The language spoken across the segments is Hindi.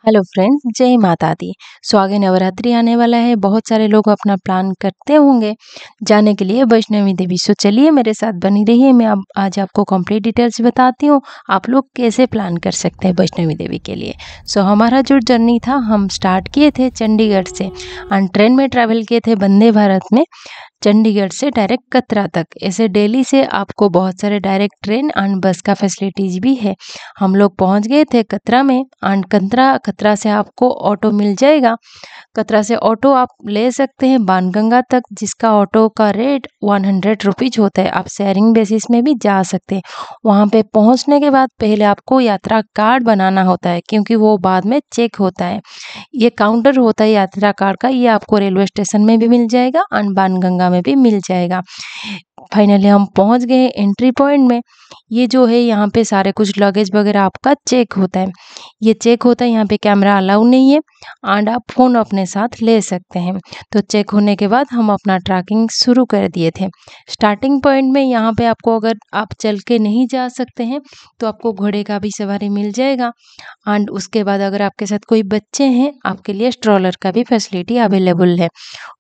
हेलो फ्रेंड्स, जय माता दी। सो आगे नवरात्रि आने वाला है। बहुत सारे लोग अपना प्लान करते होंगे जाने के लिए वैष्णवी देवी। सो चलिए मेरे साथ बनी रहिए। मैं अब आज आपको कंप्लीट डिटेल्स बताती हूँ आप लोग कैसे प्लान कर सकते हैं वैष्णवी देवी के लिए। सो हमारा जो जर्नी था, हम स्टार्ट किए थे चंडीगढ़ से एंड ट्रेन में ट्रैवल किए थे वंदे भारत में, चंडीगढ़ से डायरेक्ट कतरा तक। ऐसे दिल्ली से आपको बहुत सारे डायरेक्ट ट्रेन एंड बस का फैसिलिटीज भी है। हम लोग पहुंच गए थे कतरा में एंड कतरा से आपको ऑटो मिल जाएगा। कतरा से ऑटो आप ले सकते हैं बाणगंगा तक, जिसका ऑटो का रेट 100 रुपीज होता है। आप शेयरिंग बेसिस में भी जा सकते हैं। वहाँ पे पहुँचने के बाद पहले आपको यात्रा कार्ड बनाना होता है, क्योंकि वो बाद में चेक होता है। ये काउंटर होता है यात्रा कार्ड का, ये आपको रेलवे स्टेशन में भी मिल जाएगा एंड बाणगंगा में भी मिल जाएगा। फाइनली हम पहुंच गए एंट्री पॉइंट में। ये जो है यहाँ पे सारे कुछ लगेज वगैरह आपका चेक होता है। ये चेक होता है, यहाँ पे कैमरा अलाउ नहीं है एंड आप फ़ोन अपने साथ ले सकते हैं। तो चेक होने के बाद हम अपना ट्रैकिंग शुरू कर दिए थे। स्टार्टिंग पॉइंट में यहाँ पे आपको, अगर आप चल के नहीं जा सकते हैं तो आपको घोड़े का भी सवारी मिल जाएगा एंड उसके बाद अगर आपके साथ कोई बच्चे हैं, आपके लिए स्ट्रॉलर का भी फैसिलिटी अवेलेबल है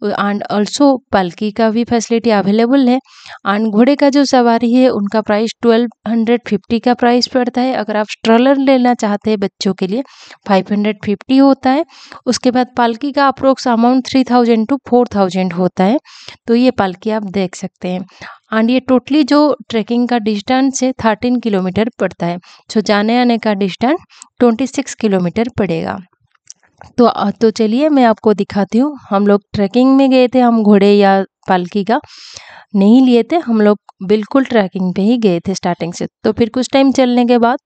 एंड ऑल्सो पालकी का भी फैसिलिटी अवेलेबल है। एंड घोड़े का जो सवारी है उनका प्राइस 1250 का प्राइस पड़ता है। अगर आप स्ट्रॉलर लेना चाहते हैं बच्चों के लिए 550 होता है। उसके बाद पालकी का अप्रोक्स अमाउंट 3000 टू 4000 होता है। तो ये पालकी आप देख सकते हैं एंड ये टोटली जो ट्रैकिंग का डिस्टेंस है 13 किलोमीटर पड़ता है। सो जाने आने का डिस्टेंस 26 किलोमीटर पड़ेगा। तो चलिए मैं आपको दिखाती हूँ। हम लोग ट्रैकिंग में गए थे, हम घोड़े या पालकी का नहीं लिए थे, हम लोग बिल्कुल ट्रैकिंग पे ही गए थे स्टार्टिंग से। तो फिर कुछ टाइम चलने के बाद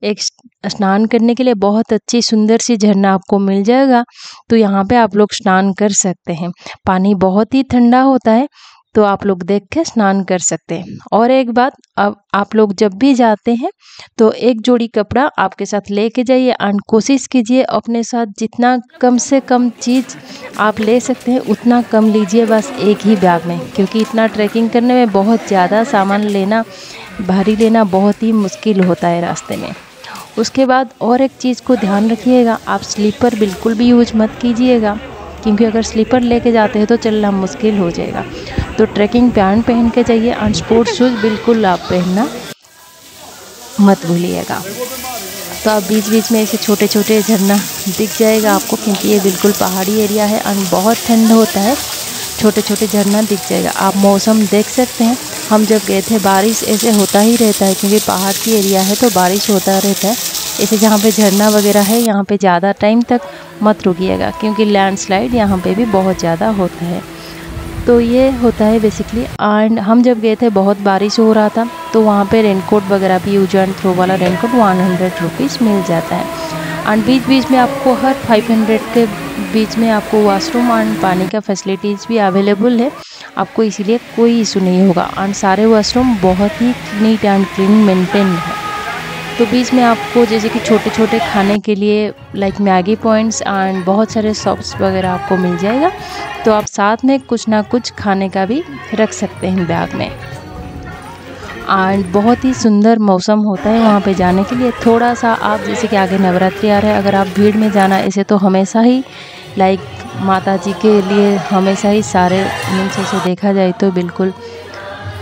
एक स्नान करने के लिए बहुत अच्छी सुंदर सी झरना आपको मिल जाएगा। तो यहाँ पे आप लोग स्नान कर सकते हैं। पानी बहुत ही ठंडा होता है, तो आप लोग देख के स्नान कर सकते हैं। और एक बात, अब आप लोग जब भी जाते हैं तो एक जोड़ी कपड़ा आपके साथ लेके जाइए एंड कोशिश कीजिए अपने साथ जितना कम से कम चीज़ आप ले सकते हैं उतना कम लीजिए, बस एक ही बैग में, क्योंकि इतना ट्रैकिंग करने में बहुत ज़्यादा सामान लेना, भारी लेना बहुत ही मुश्किल होता है रास्ते में। उसके बाद और एक चीज़ को ध्यान रखिएगा, आप स्लीपर बिल्कुल भी यूज मत कीजिएगा, क्योंकि अगर स्लीपर लेके जाते हैं तो चलना मुश्किल हो जाएगा। तो ट्रैकिंग पैंट पहन के जाइए एंड स्पोर्ट्स शूज़ बिल्कुल आप पहनना मत भूलिएगा। तो आप बीच बीच में ऐसे छोटे छोटे झरना दिख जाएगा आपको, क्योंकि ये बिल्कुल पहाड़ी एरिया है एंड बहुत ठंड होता है। छोटे छोटे झरना दिख जाएगा। आप मौसम देख सकते हैं, हम जब गए थे बारिश ऐसे होता ही रहता है, क्योंकि पहाड़ की एरिया है तो बारिश होता रहता है। ऐसे जहाँ पे झरना वगैरह है यहाँ पे ज़्यादा टाइम तक मत रुकिएगा, क्योंकि लैंडस्लाइड यहाँ पे भी बहुत ज़्यादा होता है। तो ये होता है बेसिकली। एंड हम जब गए थे बहुत बारिश हो रहा था, तो वहाँ पे रेनकोट वगैरह भी, यूज एंड थ्रो वाला रेनकोट 100 रुपीज़ मिल जाता है। एंड बीच बीच में आपको हर 500 के बीच में आपको वॉशरूम एंड पानी का फैसिलिटीज़ भी अवेलेबल है आपको, इसीलिए कोई इशू नहीं होगा। एंड सारे वॉशरूम बहुत ही नीट एंड क्लीन मेंटेन है। तो बीच में आपको जैसे कि छोटे छोटे खाने के लिए लाइक मैगी पॉइंट्स एंड बहुत सारे शॉप्स वगैरह आपको मिल जाएगा। तो आप साथ में कुछ ना कुछ खाने का भी रख सकते हैं बैग में। एंड बहुत ही सुंदर मौसम होता है वहाँ पे जाने के लिए। थोड़ा सा आप जैसे कि आगे नवरात्रि आ रहा है, अगर आप भीड़ में जाना, ऐसे तो हमेशा ही लाइक माता जी के लिए हमेशा ही सारे मीन्स ऐसे देखा जाए तो बिल्कुल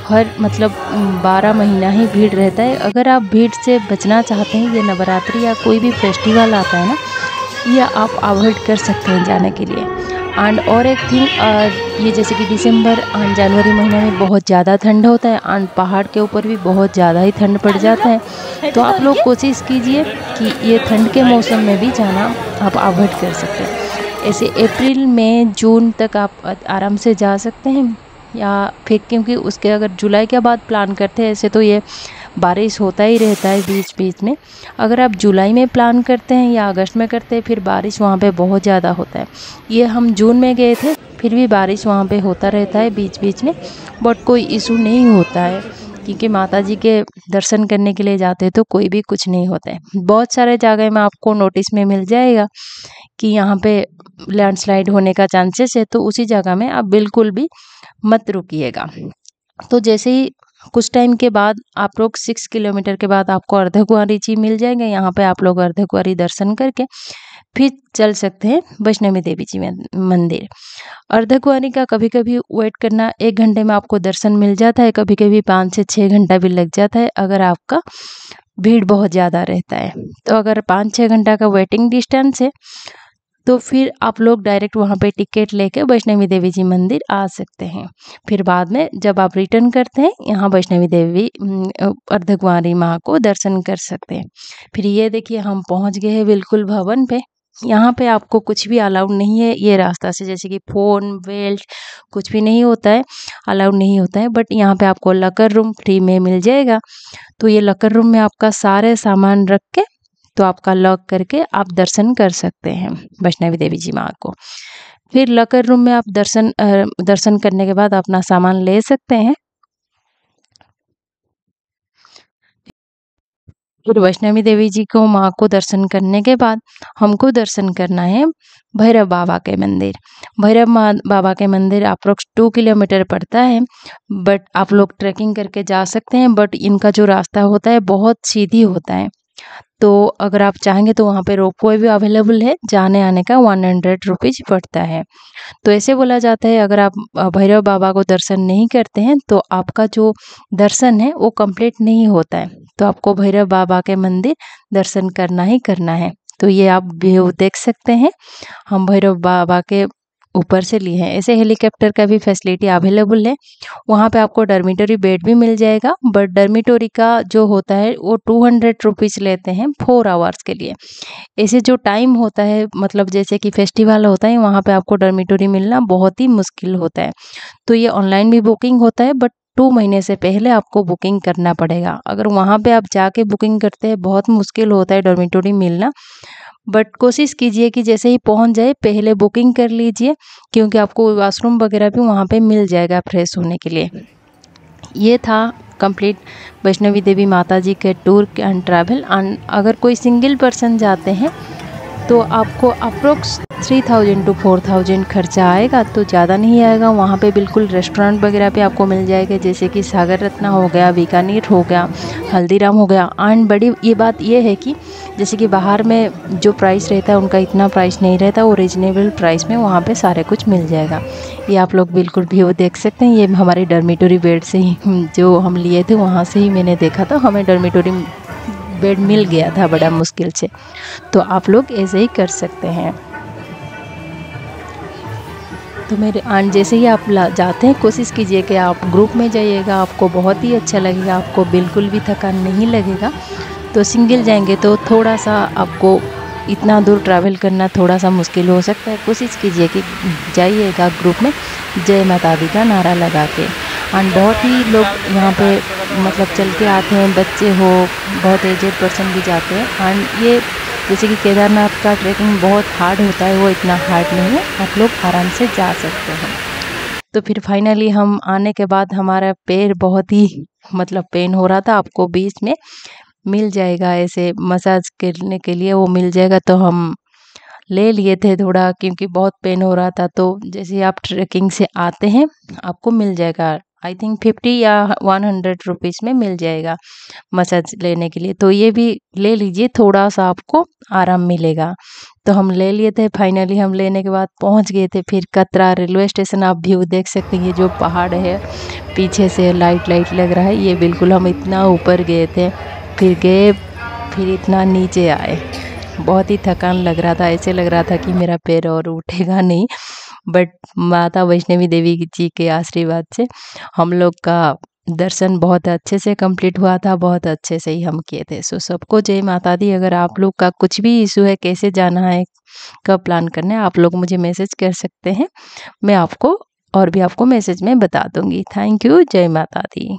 हर मतलब 12 महीना ही भीड़ रहता है। अगर आप भीड़ से बचना चाहते हैं, ये नवरात्रि या कोई भी फेस्टिवल आता है ना, ये आप अवॉइड कर सकते हैं जाने के लिए। एंड और एक थिंग, ये जैसे कि दिसंबर एंड जनवरी महीने में बहुत ज़्यादा ठंड होता है एंड पहाड़ के ऊपर भी बहुत ज़्यादा ही ठंड पड़ जाता है। तो आप लोग कोशिश कीजिए कि ये ठंड के मौसम में भी जाना आप अवॉइड कर सकते हैं। ऐसे अप्रैल मई जून तक आप आराम से जा सकते हैं, या फिर क्योंकि उसके अगर जुलाई के बाद प्लान करते हैं, ऐसे तो ये बारिश होता ही रहता है बीच बीच में। अगर आप जुलाई में प्लान करते हैं या अगस्त में करते हैं, फिर बारिश वहाँ पे बहुत ज़्यादा होता है। ये हम जून में गए थे, फिर भी बारिश वहाँ पे होता रहता है बीच बीच में, बट कोई इशू नहीं होता है, क्योंकि माता जी के दर्शन करने के लिए जाते हैं तो कोई भी कुछ नहीं होता है। बहुत सारे जगह में आपको नोटिस में मिल जाएगा कि यहाँ पे लैंडस्लाइड होने का चांसेस है, तो उसी जगह में आप बिल्कुल भी मत रुकिएगा। तो जैसे ही कुछ टाइम के बाद आप लोग 6 किलोमीटर के बाद आपको अर्धकुंवारी जी मिल जाएंगे। यहाँ पे आप लोग अर्धकुंवारी दर्शन करके फिर चल सकते हैं वैष्णवी देवी जी मंदिर। अर्धकुंवारी का कभी कभी वेट करना, 1 घंटे में आपको दर्शन मिल जाता है, कभी कभी 5 से 6 घंटा भी लग जाता है अगर आपका भीड़ बहुत ज़्यादा रहता है। तो अगर 5-6 घंटा का वेटिंग डिस्टेंस है तो फिर आप लोग डायरेक्ट वहाँ पे टिकट लेके वैष्णवी देवी जी मंदिर आ सकते हैं। फिर बाद में जब आप रिटर्न करते हैं यहाँ वैष्णवी देवी अर्धकुंवारी माँ को दर्शन कर सकते हैं। फिर ये देखिए हम पहुँच गए हैं बिल्कुल भवन पे। यहाँ पे आपको कुछ भी अलाउड नहीं है ये रास्ता से, जैसे कि फ़ोन बेल्ट कुछ भी नहीं होता है, अलाउड नहीं होता है। बट यहाँ पे आपको लॉकर रूम फ्री में मिल जाएगा। तो ये लॉकर रूम में आपका सारे सामान रख के तो आपका लॉक करके आप दर्शन कर सकते हैं वैष्णवी देवी जी माँ को। फिर लॉकर रूम में आप दर्शन करने के बाद अपना सामान ले सकते हैं। फिर वैष्णवी देवी जी को माँ को दर्शन करने के बाद हमको दर्शन करना है भैरव बाबा के मंदिर। भैरव बाबा के मंदिर अप्रोक्स 2 किलोमीटर पड़ता है, बट आप लोग ट्रैकिंग करके जा सकते हैं। बट इनका जो रास्ता होता है बहुत सीधी होता है, तो अगर आप चाहेंगे तो वहाँ पे रोपवे भी अवेलेबल है, जाने आने का 100 रुपीज़ पड़ता है। तो ऐसे बोला जाता है अगर आप भैरव बाबा को दर्शन नहीं करते हैं तो आपका जो दर्शन है वो कंप्लीट नहीं होता है। तो आपको भैरव बाबा के मंदिर दर्शन करना ही करना है। तो ये आप व्यू देख सकते हैं, हम भैरव बाबा के ऊपर से लिए हैं। ऐसे हेलीकॉप्टर का भी फैसिलिटी अवेलेबल है। वहाँ पे आपको डॉर्मिटरी बेड भी मिल जाएगा, बट डॉर्मिटरी का जो होता है वो 200 रुपीज़ लेते हैं 4 आवर्स के लिए। ऐसे जो टाइम होता है, मतलब जैसे कि फेस्टिवल होता है, वहाँ पे आपको डॉर्मिटरी मिलना बहुत ही मुश्किल होता है। तो ये ऑनलाइन भी बुकिंग होता है, बट 2 महीने से पहले आपको बुकिंग करना पड़ेगा। अगर वहाँ पे आप जाके बुकिंग करते हैं बहुत मुश्किल होता है डॉर्मिटरी मिलना। बट कोशिश कीजिए कि जैसे ही पहुँच जाए पहले बुकिंग कर लीजिए, क्योंकि आपको वॉशरूम वगैरह भी वहाँ पे मिल जाएगा फ्रेश होने के लिए। ये था कंप्लीट वैष्णवी देवी माता जी के टूर एंड ट्रैवल। एंड अगर कोई सिंगल पर्सन जाते हैं तो आपको अप्रोक्स 3000 to 4000 खर्चा आएगा, तो ज़्यादा नहीं आएगा। वहाँ पे बिल्कुल रेस्टोरेंट वगैरह भी आपको मिल जाएगा, जैसे कि सागर रत्ना हो गया, बीकानेर हो गया, हल्दीराम हो गया। एंड बड़ी ये बात ये है कि जैसे कि बाहर में जो प्राइस रहता है उनका इतना प्राइस नहीं रहता, वो रीजनेबल प्राइस में वहाँ पे सारे कुछ मिल जाएगा। ये आप लोग बिल्कुल व्यू देख सकते हैं। ये हमारे डॉर्मिटरी बेड से ही जो हम लिए थे वहाँ से ही मैंने देखा था, हमें डॉर्मिटरी बेड मिल गया था बड़ा मुश्किल से। तो आप लोग ऐसे ही कर सकते हैं। तो मेरे आंट जैसे ही आप जाते हैं कोशिश कीजिए कि आप ग्रुप में जाइएगा, आपको बहुत ही अच्छा लगेगा, आपको बिल्कुल भी थकान नहीं लगेगा। तो सिंगल जाएंगे तो थोड़ा सा आपको इतना दूर ट्रैवल करना थोड़ा सा मुश्किल हो सकता है। कोशिश कीजिए कि जाइएगा ग्रुप में जय माता दी का नारा लगा के। एंड बहुत ही लोग यहाँ पे मतलब चल के आते हैं, बच्चे हो, बहुत एजेड पर्सन भी जाते हैं। एंड ये जैसे कि केदारनाथ का ट्रैकिंग बहुत हार्ड होता है, वो इतना हार्ड नहीं है, आप लोग आराम से जा सकते हैं। तो फिर फाइनली हम आने के बाद हमारा पैर बहुत ही मतलब पेन हो रहा था, आपको बीच में मिल जाएगा ऐसे मसाज करने के लिए, वो मिल जाएगा। तो हम ले लिए थे थोड़ा, क्योंकि बहुत पेन हो रहा था। तो जैसे आप ट्रैकिंग से आते हैं आपको मिल जाएगा, आई थिंक 50 या 100 रुपीज़ में मिल जाएगा मसाज लेने के लिए। तो ये भी ले लीजिए, थोड़ा सा आपको आराम मिलेगा। तो हम ले लिए थे। फाइनली हम लेने के बाद पहुंच गए थे फिर कतरा रेलवे स्टेशन। आप व्यू देख सकते हैं, ये जो पहाड़ है पीछे से लाइट लग रहा है, ये बिल्कुल हम इतना ऊपर गए थे, फिर गए, फिर इतना नीचे आए। बहुत ही थकान लग रहा था, ऐसे लग रहा था कि मेरा पैर और उठेगा नहीं। बट माता वैष्णवी देवी जी के आशीर्वाद से हम लोग का दर्शन बहुत अच्छे से कंप्लीट हुआ था, बहुत अच्छे से ही हम किए थे। सो सबको जय माता दी। अगर आप लोग का कुछ भी इशू है, कैसे जाना है, कब प्लान करना है, आप लोग मुझे मैसेज कर सकते हैं, मैं आपको और भी आपको मैसेज में बता दूंगी। Thank you. जय माता दी।